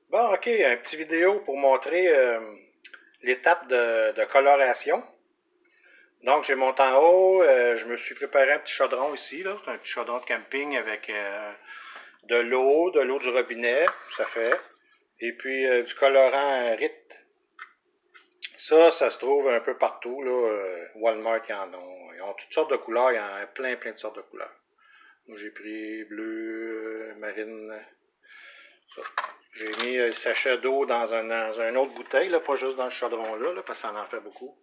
Bon, ok, un petit vidéo pour montrer l'étape de coloration. Donc, j'ai monté en haut, je me suis préparé un petit chaudron ici, là. C'est un petit chaudron de camping avec de l'eau du robinet, ça fait. Et puis du colorant RIT. Ça se trouve un peu partout, là. Walmart, ils en ont. Ils ont toutes sortes de couleurs, il y en a plein de sortes de couleurs. Moi, j'ai pris bleu, marine, ça. J'ai mis le sachet d'eau dans une autre bouteille, là, pas juste dans le chaudron là, parce que ça en fait beaucoup.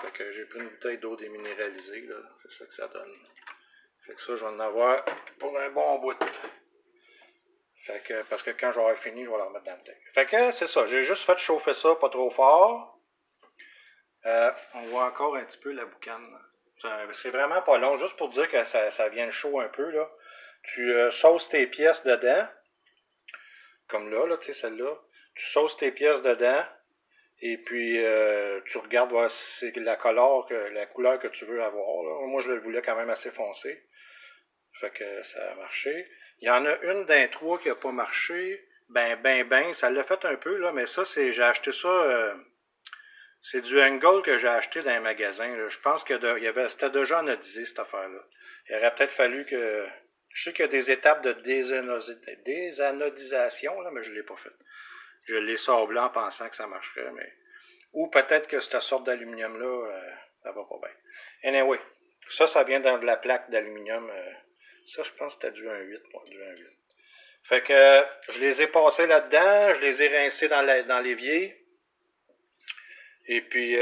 Fait que j'ai pris une bouteille d'eau déminéralisée, là. C'est ça que ça donne. Fait que ça, je vais en avoir pour un bon bout. Fait que, parce que quand j'aurai fini, je vais la remettre dans la bouteille. Fait que c'est ça, j'ai juste fait chauffer ça pas trop fort. On voit encore un petit peu la boucane. C'est vraiment pas long, juste pour dire que ça vient chaud un peu, là. Tu sauces tes pièces dedans, comme là, tu sais, celle-là. Tu sauces tes pièces dedans, et puis tu regardes voir si c'est la couleur que tu veux avoir, là. Moi, je le voulais quand même assez foncé. Fait que ça a marché. Il y en a une d'un trois qui n'a pas marché. Ça l'a fait un peu, là, mais ça, j'ai acheté ça. C'est du Angle que j'ai acheté dans un magasin, là. Je pense que c'était déjà anodisé, cette affaire-là. Il aurait peut-être fallu que. Je sais qu'il y a des étapes de désanodisation, là, mais je ne l'ai pas fait. Je l'ai sablé en pensant que ça marcherait, mais. Ou peut-être que cette sorte d'aluminium-là, ça va pas bien. Anyway, ça vient dans de la plaque d'aluminium. Ça, je pense que c'était du 1,8. Du 1,8. Fait que je les ai passés là-dedans, je les ai rincés dans l'évier. Et puis,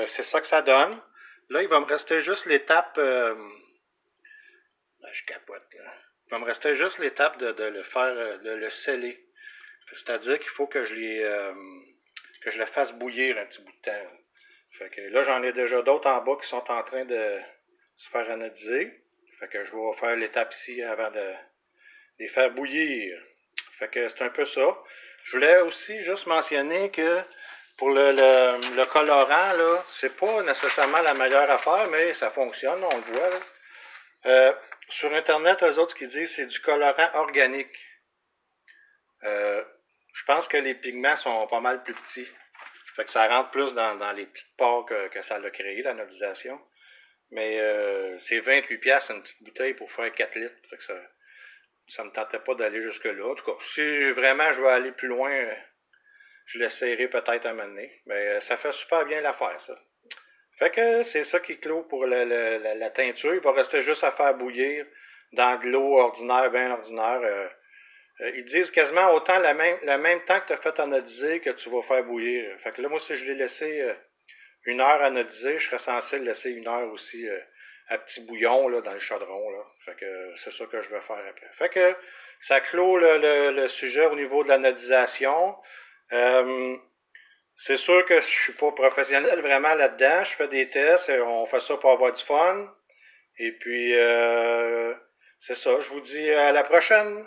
c'est ça que ça donne. Là, il va me rester juste l'étape. Je capote, là. Il va me rester juste l'étape de le faire, de le sceller. C'est-à-dire qu'il faut que je le fasse bouillir un petit bout de temps. Fait que là, j'en ai déjà d'autres en bas qui sont en train de se faire anodiser. Fait que je vais faire l'étape ici avant de les faire bouillir. Fait que c'est un peu ça. Je voulais aussi juste mentionner que pour le colorant, là, c'est pas nécessairement la meilleure affaire, mais ça fonctionne, on le voit, là. Sur Internet, eux autres, ce qu'ils disent, c'est du colorant organique. Euh, je pense que les pigments sont pas mal plus petits. Fait que ça rentre plus dans les petites pores que ça a créé, la nodisation. Mais c'est 28$ une petite bouteille pour faire 4 litres. Fait que ça me tentait pas d'aller jusque-là. En tout cas, si vraiment je veux aller plus loin, je l'essayerai peut-être un moment donné. Mais ça fait super bien l'affaire, ça. Fait que c'est ça qui clôt pour la teinture. Il va rester juste à faire bouillir dans de l'eau ordinaire, bien ordinaire. Ils disent quasiment autant le même temps que tu as fait anodiser que tu vas faire bouillir. Fait que là, moi, si je l'ai laissé 1 heure anodiser, je serais censé le laisser 1 heure aussi à petit bouillon là, dans le chaudron. Là. Fait que c'est ça que je vais faire après. Fait que ça clôt le sujet au niveau de l'anodisation. Euh, c'est sûr que je suis pas professionnel vraiment là-dedans. Je fais des tests, et on fait ça pour avoir du fun. Et puis, c'est ça. Je vous dis à la prochaine.